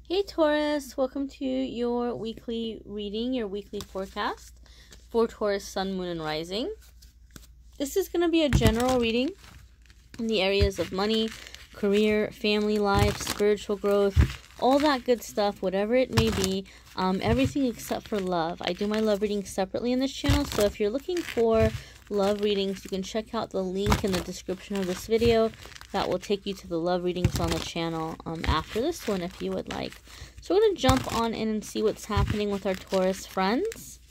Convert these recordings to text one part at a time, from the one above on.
Hey Taurus, welcome to your weekly reading, your weekly forecast for Taurus, Sun, Moon, and Rising. This is going to be a general reading in the areas of money, career, family life, spiritual growth, all that good stuff, whatever it may be, everything except for love. I do my love readings separately in this channel, so if you're looking for love readings, you can check out the link in the description of this video. That will take you to the love readings on the channel after this one if you would like. So we're going to jump on in and see what's happening with our Taurus friends.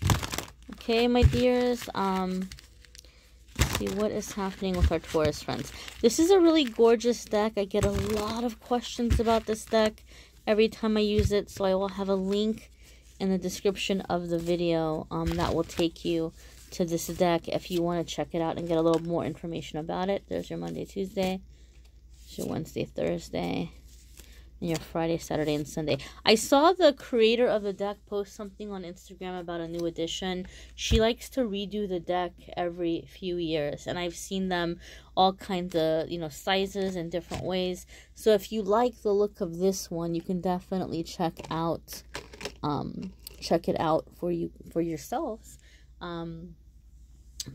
Okay, my dears, see what is happening with our Taurus friends. This is a really gorgeous deck. I get a lot of questions about this deck every time I use it, so I will have a link in the description of the video that will take you to this deck if you want to check it out and get a little more information about it. There's your Monday, Tuesday, there's your Wednesday, Thursday, and your Friday, Saturday, and Sunday. I saw the creator of the deck post something on Instagram about a new edition. She likes to redo the deck every few years, and I've seen them all kinds of, sizes and different ways. So if you like the look of this one, you can definitely check it out for yourselves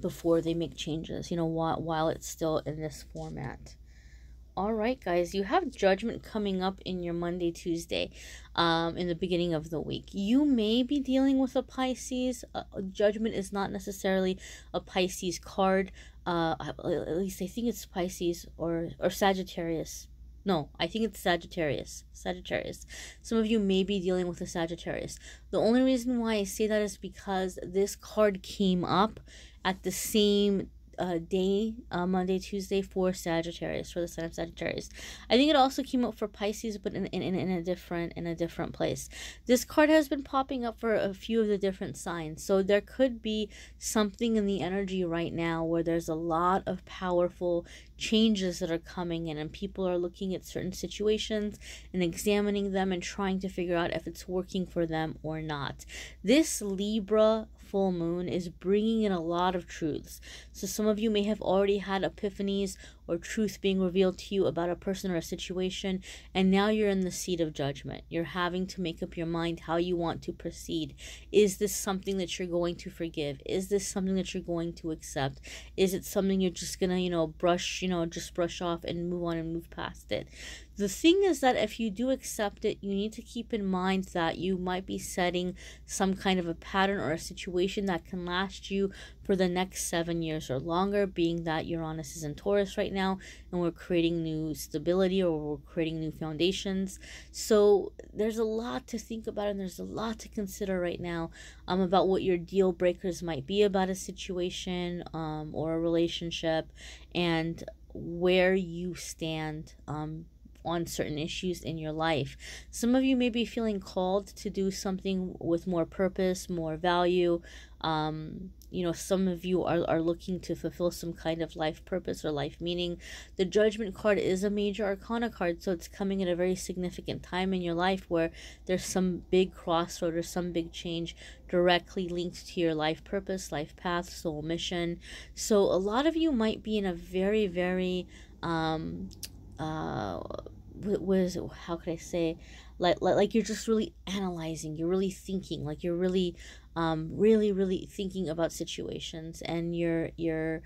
before they make changes, while it's still in this format. All right, guys, you have Judgment coming up in your Monday, Tuesday, in the beginning of the week. You may be dealing with a Pisces. Judgment is not necessarily a Pisces card. At least I think it's Pisces or Sagittarius. No, I think it's Sagittarius. Some of you may be dealing with a Sagittarius. The only reason why I say that is because this card came up at the same day, Monday, Tuesday, for Sagittarius, for the sign of Sagittarius. I think it also came up for Pisces, but in a different place. This card has been popping up for a few of the different signs, so there could be something in the energy right now where there's a lot of powerful changes that are coming in, and people are looking at certain situations and examining them and trying to figure out if it's working for them or not. This Libra full moon is bringing in a lot of truths. So some of you may have already had epiphanies or truth being revealed to you about a person or a situation, and now you're in the seat of judgment. You're having to make up your mind how you want to proceed. Is this something that you're going to forgive? Is this something that you're going to accept? Is it something you're just gonna, brush off and move on and move past it? The thing is that if you do accept it, you need to keep in mind that you might be setting some kind of a pattern or a situation that can last you for the next 7 years or longer, being that Uranus is in Taurus right now and we're creating new stability, or we're creating new foundations. So there's a lot to think about, and there's a lot to consider right now about what your deal breakers might be about a situation or a relationship, and where you stand on certain issues in your life. Some of you may be feeling called to do something with more purpose, more value. Some of you are looking to fulfill some kind of life purpose or life meaning. The Judgment card is a major arcana card, so it's coming at a very significant time in your life where there's some big crossroad or some big change directly linked to your life purpose, life path, soul mission. So a lot of you might be in a very, very how could I say, like you're just really analyzing, you're really thinking, like you're really really thinking about situations, and you're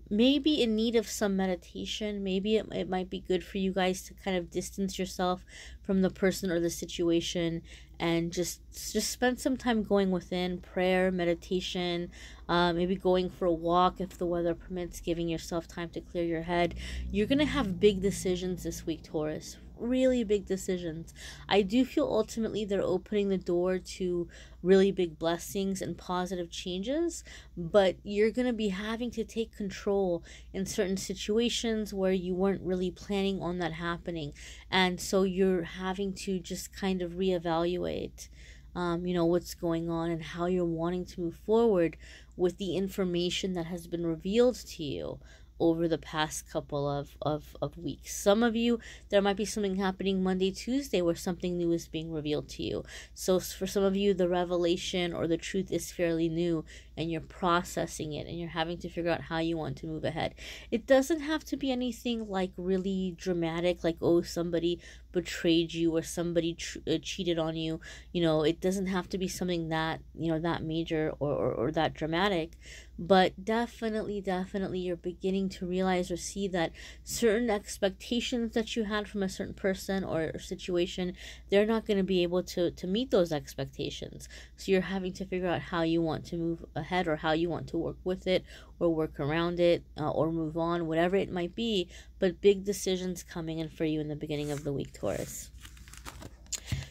maybe in need of some meditation. Maybe it might be good for you guys to kind of distance yourself from the person or the situation and just spend some time going within, prayer, meditation, maybe going for a walk if the weather permits, giving yourself time to clear your head. You're gonna have big decisions this week, Taurus. Really big decisions. I do feel ultimately they're opening the door to really big blessings and positive changes, but you're going to be having to take control in certain situations where you weren't really planning on that happening, and so you're having to just kind of reevaluate what's going on and how you're wanting to move forward with the information that has been revealed to you over the past couple of weeks. Some of you, there might be something happening Monday, Tuesday where something new is being revealed to you. So for some of you, the revelation or the truth is fairly new, and you're processing it, and you're having to figure out how you want to move ahead. It doesn't have to be anything like really dramatic, like, oh, somebody betrayed you or somebody cheated on you. You know, it doesn't have to be something that, you know, that major or that dramatic, but definitely you're beginning to realize or see that certain expectations that you had from a certain person or situation, they're not going to be able to meet those expectations. So you're having to figure out how you want to move ahead, or how you want to work with it or work around it, or move on, whatever it might be. But big decisions coming in for you in the beginning of the week, Taurus.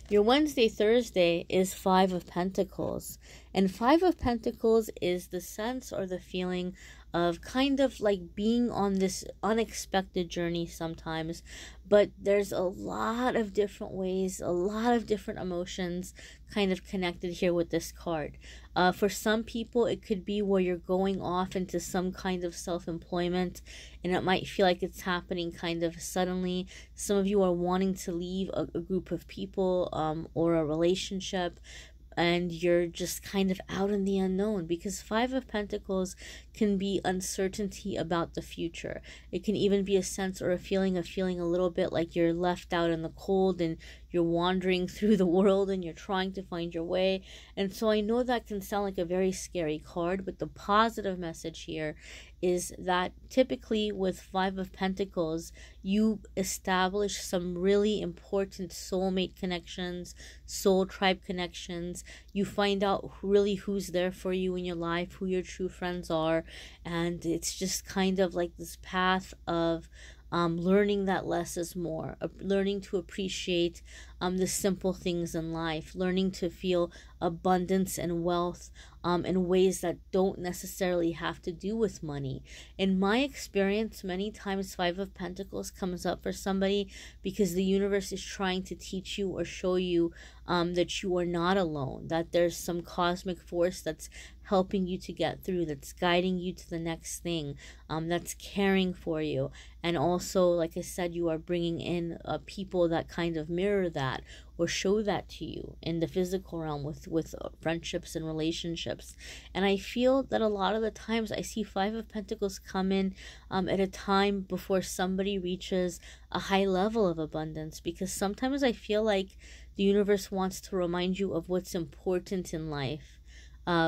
Your Wednesday, Thursday is Five of Pentacles. And Five of Pentacles is the sense or the feeling of kind of like being on this unexpected journey sometimes. But there's a lot of different ways, a lot of different emotions kind of connected here with this card. For some people, it could be where you're going off into some kind of self-employment, and it might feel like it's happening kind of suddenly. Some of you are wanting to leave a group of people or a relationship, and you're just kind of out in the unknown, because Five of Pentacles can be uncertainty about the future. It can even be a sense or a feeling of feeling a little bit like you're left out in the cold, and you're wandering through the world and you're trying to find your way. And so I know that can sound like a very scary card, but the positive message here is that typically with Five of Pentacles, you establish some really important soulmate connections, soul tribe connections. You find out really who's there for you in your life, who your true friends are. And it's just kind of like this path of learning that less is more, learning to appreciate the simple things in life, learning to feel abundance and wealth in ways that don't necessarily have to do with money. In my experience, many times Five of Pentacles comes up for somebody because the universe is trying to teach you or show you that you are not alone, that there's some cosmic force that's helping you to get through, that's guiding you to the next thing, that's caring for you. And also, like I said, you are bringing in people that kind of mirror that or show that to you in the physical realm with friendships and relationships. And I feel that a lot of the times I see Five of Pentacles come in at a time before somebody reaches a high level of abundance, because sometimes I feel like the universe wants to remind you of what's important in life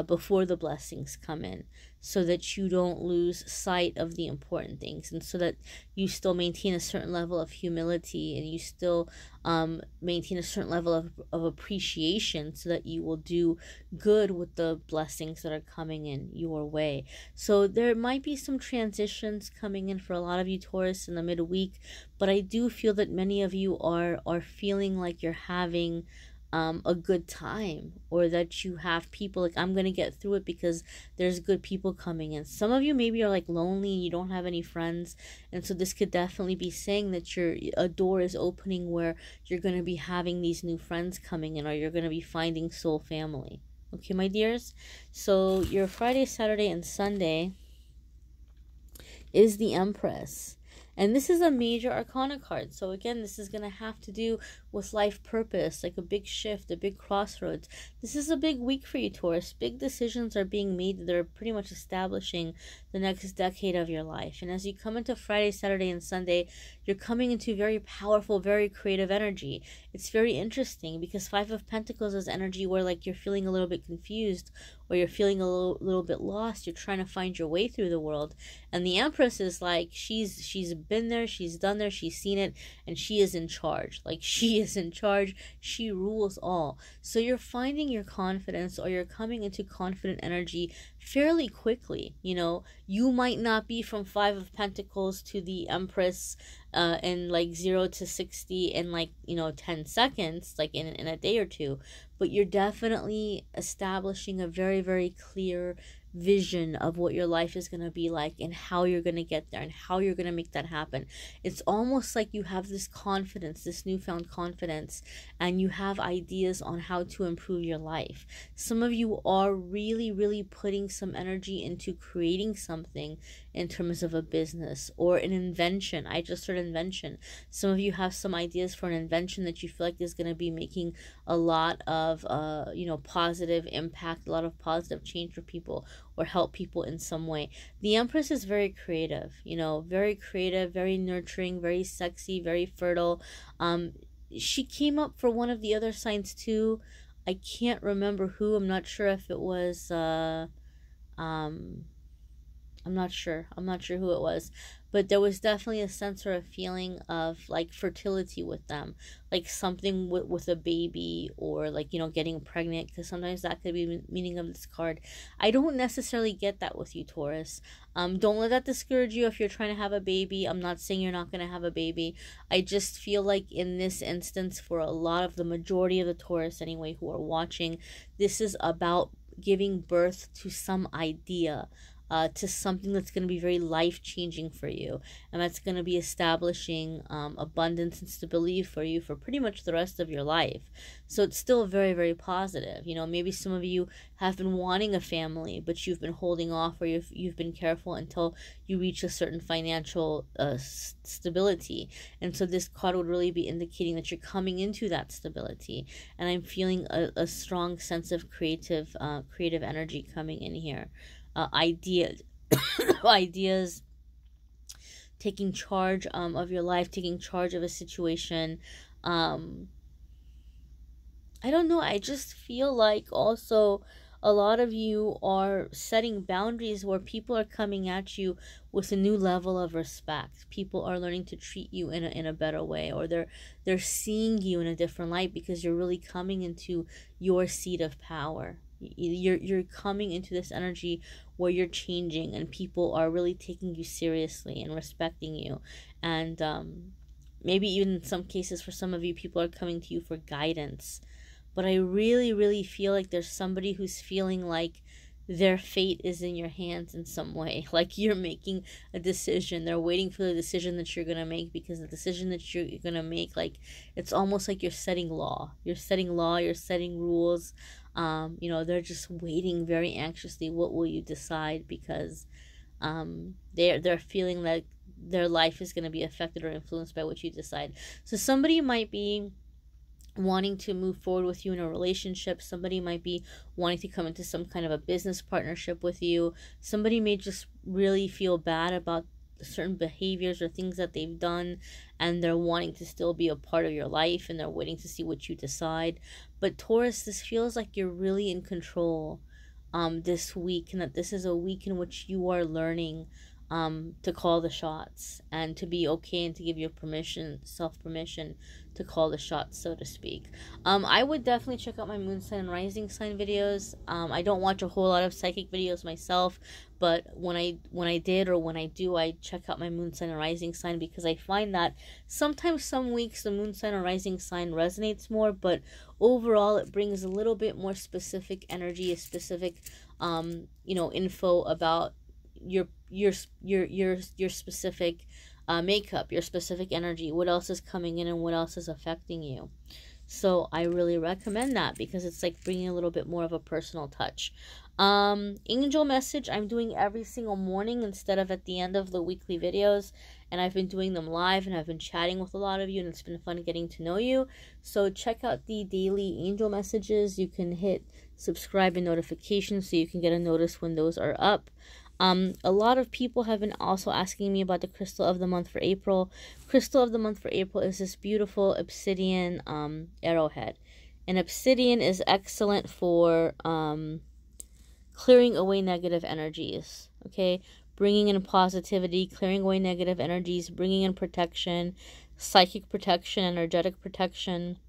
before the blessings come in, so that you don't lose sight of the important things, and so that you still maintain a certain level of humility, and you still maintain a certain level of appreciation, so that you will do good with the blessings that are coming in your way. So there might be some transitions coming in for a lot of you, Taurus, in the midweek, but I do feel that many of you are feeling like you're having a good time, or that you have people like, I'm gonna get through it because there's good people coming in. Some of you maybe are like lonely and you don't have any friends, and so this could definitely be saying that a door is opening where you're gonna be having these new friends coming in, or you're gonna be finding soul family. Okay, my dears? So your Friday, Saturday, and Sunday is the Empress. And this is a major arcana card. So again, this is going to have to do with life purpose, like a big shift, a big crossroads. This is a big week for you, Taurus. Big decisions are being made that are pretty much establishing the next decade of your life. And as you come into Friday, Saturday, and Sunday, you're coming into very powerful, very creative energy. It's very interesting because Five of Pentacles is energy where like you're feeling a little bit confused, or you're feeling a little bit lost. You're trying to find your way through the world. And the Empress is like, she's been there, she's done there, she's seen it, and she is in charge. Like, she is in charge. She rules all. So you're finding your confidence, or you're coming into confident energy fairly quickly. You know, you might not be from Five of Pentacles to the Empress in like 0 to 60 in like, 10 seconds, like in a day or two, but you're definitely establishing a very, very clear vision of what your life is going to be like, and how you're going to get there, and how you're going to make that happen. It's almost like you have this confidence, this newfound confidence, and you have ideas on how to improve your life. Some of you are really, really putting some energy into creating something in terms of a business or an invention. I just heard invention. Some of you have some ideas for an invention that you feel like is going to be making a lot of positive impact, a lot of positive change for people, or help people in some way. The Empress is very creative, very creative, very nurturing, very sexy, very fertile. she came up for one of the other signs too. I can't remember who. I'm not sure if it was um I'm not sure. I'm not sure who it was. But there was definitely a sense or a feeling of like fertility with them. Like something with a baby, or like, you know, getting pregnant. Because sometimes that could be the meaning of this card. I don't necessarily get that with you, Taurus. Don't let that discourage you if you're trying to have a baby. I'm not saying you're not going to have a baby. I just feel like in this instance, for a lot of the majority of the Taurus anyway who are watching, this is about giving birth to some idea, to something that's going to be very life-changing for you, and that's going to be establishing abundance and stability for you for pretty much the rest of your life. So it's still very, very positive. You know, maybe some of you have been wanting a family, but you've been holding off, or you've been careful until you reach a certain financial stability. And so this card would really be indicating that you're coming into that stability. And I'm feeling a strong sense of creative energy coming in here. Ideas, ideas, taking charge of your life, taking charge of a situation. I don't know. I just feel like also a lot of you are setting boundaries where people are coming at you with a new level of respect. People are learning to treat you in a better way, or they're seeing you in a different light because you're really coming into your seat of power. You're coming into this energy where you're changing, and people are really taking you seriously and respecting you. And maybe even in some cases, for some of you, people are coming to you for guidance. But I really, really feel like there's somebody who's feeling like their fate is in your hands in some way. Like you're making a decision. They're waiting for the decision that you're going to make, because the decision that you're going to make, like, it's almost like you're setting law. You're setting law, you're setting rules. You know, they're just waiting very anxiously. What will you decide? Because they're feeling like their life is going to be affected or influenced by what you decide. So somebody might be wanting to move forward with you in a relationship. Somebody might be wanting to come into some kind of a business partnership with you. Somebody may just really feel bad about certain behaviors or things that they've done, and they're wanting to still be a part of your life, and they're waiting to see what you decide. But Taurus, this feels like you're really in control this week, and that this is a week in which you are learning to call the shots, and to be okay, and to give your permission, self-permission, to call the shots, so to speak. I would definitely check out my moon sign and rising sign videos. I don't watch a whole lot of psychic videos myself, but when I did, or when I do, I check out my moon sign and rising sign, because I find that sometimes some weeks the moon sign or rising sign resonates more, but overall it brings a little bit more specific energy, a specific you know, info about your specific makeup, your specific energy, what else is coming in and what else is affecting you. So I really recommend that, because it's like bringing a little bit more of a personal touch. Angel message, I'm doing every single morning instead of at the end of the weekly videos, and I've been doing them live, and I've been chatting with a lot of you, and it's been fun getting to know you. So check out the daily angel messages. You can hit subscribe and notifications so you can get a notice when those are up. A lot of people have been also asking me about the crystal of the month for April. Crystal of the month for April is this beautiful obsidian arrowhead. And obsidian is excellent for clearing away negative energies, okay? Bringing in positivity, clearing away negative energies, bringing in protection, psychic protection, energetic protection.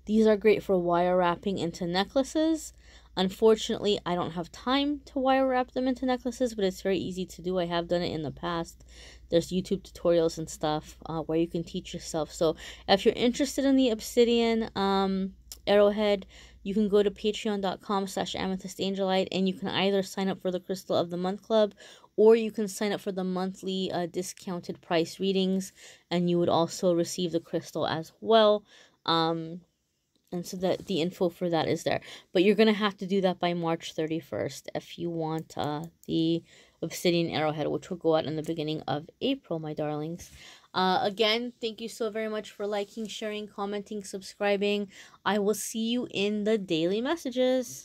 These are great for wire wrapping into necklaces. Unfortunately, I don't have time to wire wrap them into necklaces, but it's very easy to do. I have done it in the past. There's YouTube tutorials and stuff where you can teach yourself. So if you're interested in the obsidian arrowhead, you can go to patreon.com/amethystangellight, and you can either sign up for the Crystal of the Month Club, or you can sign up for the monthly discounted price readings, and you would also receive the crystal as well. And so that the info for that is there. But you're going to have to do that by March 31st if you want the obsidian arrowhead, which will go out in the beginning of April, my darlings. Again, thank you so very much for liking, sharing, commenting, subscribing. I will see you in the daily messages.